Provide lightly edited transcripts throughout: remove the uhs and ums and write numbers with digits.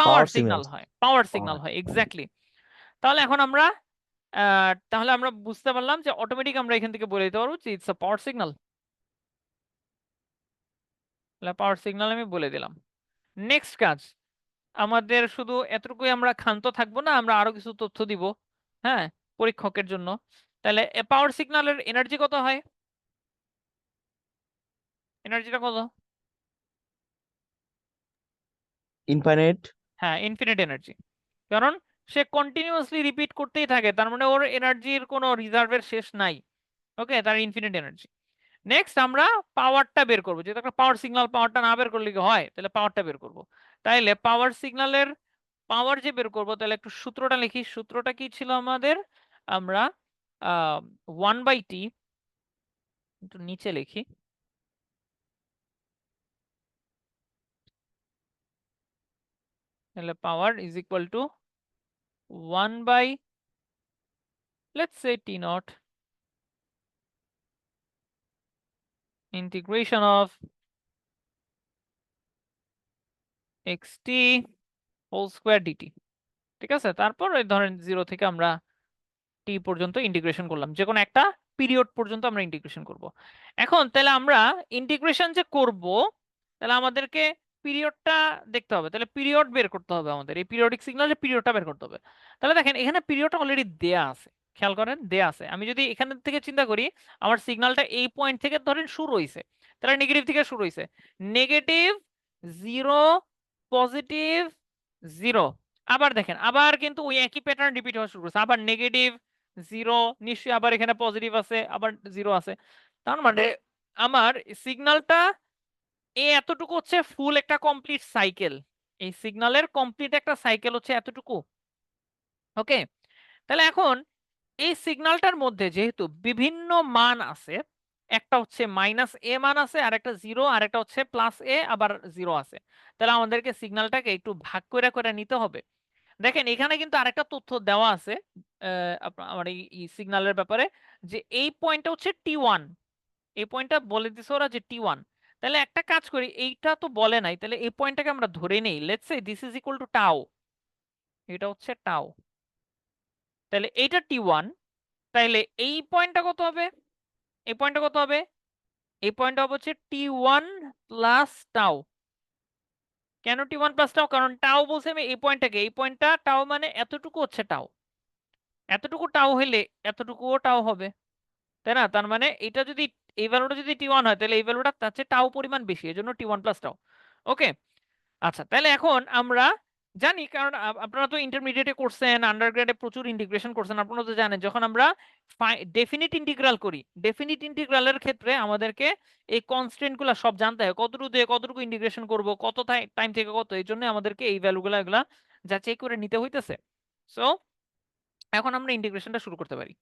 পাওয়ার পাওয়ার signal signal হয়, পাওয়ার পাওয়ার। Signal হয়, exactly. তাহলে এখন আমরা তাহলে আমরা বুঝতে পারলাম যে অটোমেটিক আমরা এখান থেকে বলে দিতে পারবো যে ইটস আ পাওয়ার সিগন্যাল। তাহলে পাওয়ার সিগন্যাল আমি বলে দিলাম। নেক্সট কাজ, আমাদের শুধু এতটুকুই আমরা ক্ষান্ত থাকবো না, আমরা আরো কিছু তথ্য দিব, হ্যাঁ, পরীক্ষকের জন্য। তাহলে পাওয়ার সিগন্যালের এনার্জি কত হয়? এনার্জিটা কত? ইনফাইনাইট। হ্যাঁ, ইনফিনিট এনার্জি। কারণ সে কন্টিনিউয়াসলি রিপিট করতেই থাকে, তার মানে ওর এনার্জির কোনো রিজার্ভের শেষ নাই। ওকে, তার ইনফিনিট এনার্জি। নেক্সট আমরা পাওয়ারটা বের করবো, যেহেতু একটা পাওয়ার সিগন্যাল, পাওয়ারটা না বের করলে কি হয়, তাহলে পাওয়ারটা বের করবো। তাইলে পাওয়ার সিগন্যালের পাওয়ার যে বের করবো, তাহলে একটু সূত্রটা লিখি। সূত্রটা কি ছিল আমাদের? আমরা 1/t, একটু নিচে লিখি। তাহলে power is equal to 1 by, let's say t naught, integration of xt whole square dt। ঠিক আছে, তারপর ওই ধরেন 0 থেকে আমরা টি পর্যন্ত ইন্টিগ্রেশন করলাম, যে কোনো একটা পিরিয়ড পর্যন্ত আমরা ইন্টিগ্রেশন করব। এখন তাহলে আমরা ইন্টিগ্রেশন যে করব, তাহলে আমাদেরকে পিরিয়ডটা দেখতে হবে। তাহলে পিরিয়ড বের করতে হবে আমাদের, এই পিরিয়ডিক সিগন্যালের পিরিয়ডটা বের করতে হবে। তাহলে দেখেন এখানে পিরিয়ডটা অলরেডি দেয়া আছে, খেয়াল করেন দেয়া আছে। আমি যদি এখান থেকে চিন্তা করি, আমার সিগন্যালটা এই পয়েন্ট থেকে ধরেন শুরু হইছে, তাহলে নেগেটিভ থেকে শুরু হইছে, নেগেটিভ 0, পজিটিভ 0। আবার দেখেন, আবার কিন্তু ওই একই প্যাটার্ন রিপিট হওয়া শুরু করছে, আবার নেগেটিভ 0, নিশ্চয়ই আবার এখানে পজিটিভ আছে, আবার 0 আছে। তার মানে আমার সিগন্যালটা এতটুকু হচ্ছে ফুল একটা কমপ্লিট সাইকেল। এই সিগন্যালের কমপ্লিট একটা সাইকেল হচ্ছে এতটুকু। ওকে, তাহলে এখন এই সিগন্যালটার মধ্যে যেহেতু বিভিন্ন মান আছে, একটা হচ্ছে -a মান আছে, আর একটা 0, আর একটা হচ্ছে +a আবার 0 আছে, তাহলে আমাদেরকে সিগন্যালটাকে একটু ভাগ করে করে নিতে হবে। দেখেন এখানে কিন্তু আরেকটা তথ্য দেওয়া আছে আমার এই সিগন্যালের ব্যাপারে, যে এই পয়েন্টটা হচ্ছে T1, এই পয়েন্টটা বলে দিছে ওরা যে T1। তাহলে একটা কাজ করি, এইটা তো বলে নাই, তাহলে এই পয়েন্টটাকে আমরা ধরে নেই, let's say this is equal two টাও, এটা হচ্ছে টাও। তাহলে এইটা T1, তাইলে এই পয়েন্টটা কত হবে? এই পয়েন্টটা কত হবে? এই পয়েন্টটা হবে হচ্ছে T1 প্লাস টাও। কেন T1 প্লাস টাও? কারণ টাও বলছে আমি এই পয়েন্টটাকে, এই পয়েন্টটা টাও মানে এতটুকু হচ্ছে টাও, এতটুকু টাও হইলে এতটুকুও টাও হবে, তাই না? তার মানে এটা যদি, এই ভ্যালুটা যদি T1 হয়, তাহলে এই ভ্যালুটা তার চেয়ে টাও পরিমাণ বেশি, এজন্য T1 প্লাস টাও। ওকে, আচ্ছা, তাহলে এখন আমরা জানি, কারণ আপনারা তো ইন্টারমিডিয়েটে করছেন, আন্ডারগ্রেডে প্রচুর ইন্টিগ্রেশন করছেন, আপনারা তো জানেন যখন আমরা ডেফিনিট ইন্টিগ্রাল করি, ডেফিনিট ইন্টিগ্রালের ক্ষেত্রে আমাদেরকে এই কনস্ট্যান্টগুলো সব জানতে হয়, কতটুকু দিয়ে কতটুকু ইন্টিগ্রেশন করব, কত টাইম থেকে কত, এই জন্য আমাদেরকে এই ভ্যালুগুলো এগুলা যাচাই করে নিতে হইতেছে। সো এখন আমরা ইন্টিগ্রেশনটা শুরু করতে পারি।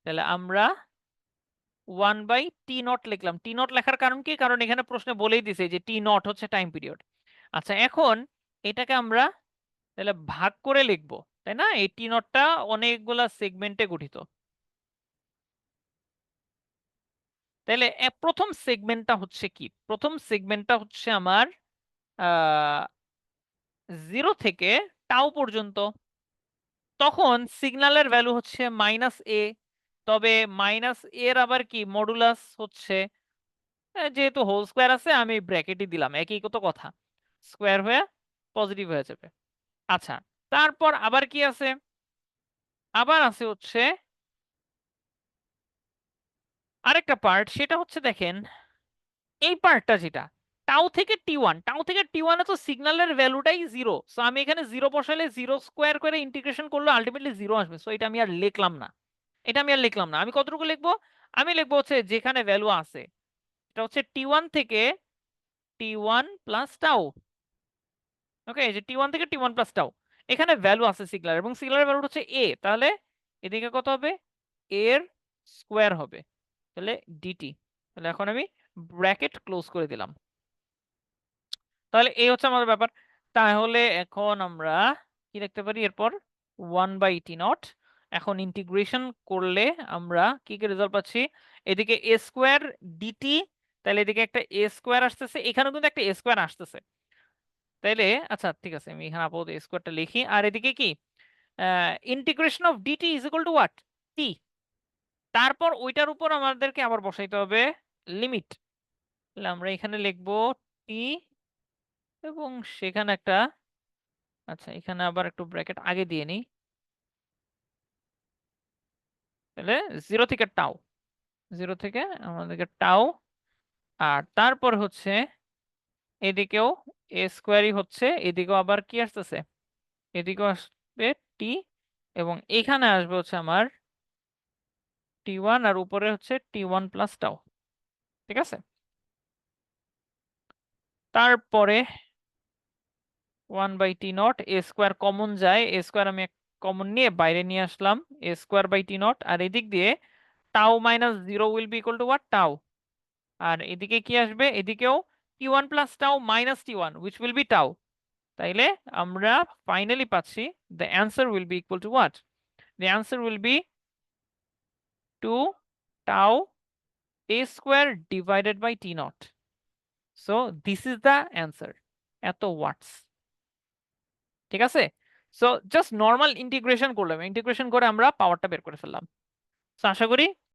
তাহলে আমরা 1/t0 লিখলাম। t0 লেখার কারণ কি? কারণ এখানে প্রশ্নে বলেই দিছে যে t0 হচ্ছে টাইম পিরিয়ড। আচ্ছা, এখন এটাকে আমরা তাহলে ভাগ করে লিখবো, তাই না? এই t0টা অনেকগুলা সেগমেন্টে গঠিত। তাহলে প্রথম সেগমেন্টটা হচ্ছে কি? প্রথম সেগমেন্টটা হচ্ছে আমার 0 থেকে টাও পর্যন্ত। তখন সিগন্যালের ভ্যালু হচ্ছে -a, তবে এর আবার কি মডুলাস হচ্ছে, যেহেতু হোল স্কোয়ার আছে আমি ব্র্যাকেটই দিলাম, একই কত কথা, স্কোয়ার হয়ে পজিটিভ হয়ে যাবে। আচ্ছা, তারপর আবার কি আছে? আবার আছে হচ্ছে আরেকটা পার্ট, সেটা হচ্ছে দেখেন এই পার্টটা, যেটা টাও থেকে টি1, টাও থেকে টি1 এ তো সিগন্যালের ভ্যালুটাই 0, সো আমি এখানে 0 বসাইলে 0 স্কোয়ার করে ইন্টিগ্রেশন করলে আলটিমেটলি 0 আসবে, সো এটা আমি আর লিখলাম না, এটা আমি আর লিখলাম না। আমি কতটুকু লিখবো? আমি লিখবো হচ্ছে যেখানে ভ্যালু আছে, এটা হচ্ছে টি1 থেকে টি1 প্লাস টাও। ওকে, যে টি1 থেকে টি1 প্লাস টাও, এখানে ভ্যালু আছে সিগন্যাল, এবং সিগন্যালের ভ্যালু হচ্ছে a, তাহলে এদিকে কত হবে? a এর স্কোয়ার হবে, তাহলে ডিটি। তাহলে এখন আমি ব্র্যাকেট ক্লোজ করে দিলাম। তাহলে এই হচ্ছে আমাদের ব্যাপার। তাহলে এখন আমরা কি দেখতে পারি এরপর? 1/t0। এখন ইন্টিগ্রেশন করলে আমরা কি কি রেজাল্ট পাচ্ছি? এদিকে a স্কোয়ার ডিটি, তাহলে এদিকে একটা a স্কোয়ার আসতেছে, এখানেও কিন্তু একটা a স্কোয়ার আসতেছে। তাইলে আচ্ছা ঠিক আছে, আমি এখানে আপাতত a স্কোয়ারটা লিখি, আর এদিকে কি integration of dt is equal to what, t. তারপর ওইটার উপর আমাদেরকে আবার বসাইতে হবে লিমিট। তাহলে আমরা এখানে লিখবো টি, এবং সেখানে একটা, আচ্ছা এখানে আবার একটু ব্র্যাকেট আগে দিয়ে নিই, তাহলে 0 থেকে টাও, 0 থেকে আমাদেরকে টাও, আর তারপর হচ্ছে এদিকেও এ স্কোয়ারই হচ্ছে, এদিকেও আবার কি আসতেছে, এদিকেও আসবে টি, এবং এখানে আসবে হচ্ছে আমার টি1, আর উপরে হচ্ছে টি1 প্লাস টাও। ঠিক আছে, তারপরে 1/t0, এ স্কোয়ার কমন যায়, এ স্কোয়ার আমি কমন নিয়ে বাইরে নিয়ে আসলাম, এ স্কোয়ার বাই টি0, আর এদিক দিয়ে টাও minus 0 will be equal to what, টাও। আর এদিকে কি আসবে, এদিকেও টি1 প্লাস টাও মাইনাস টি1 উইচ উইল বি টাও। তাইলে আমরা ফাইনালি পাচ্ছি the answer will be equal to what? The answer will be 2 tau a square divided by t naught. So this is the answer. এত ওয়াটস। ঠিক আছে, সো জাস্ট নর্মাল ইন্টিগ্রেশন করলাম, integration করে আমরা পাওয়ারটা বের করে ফেললাম। তো আশা করি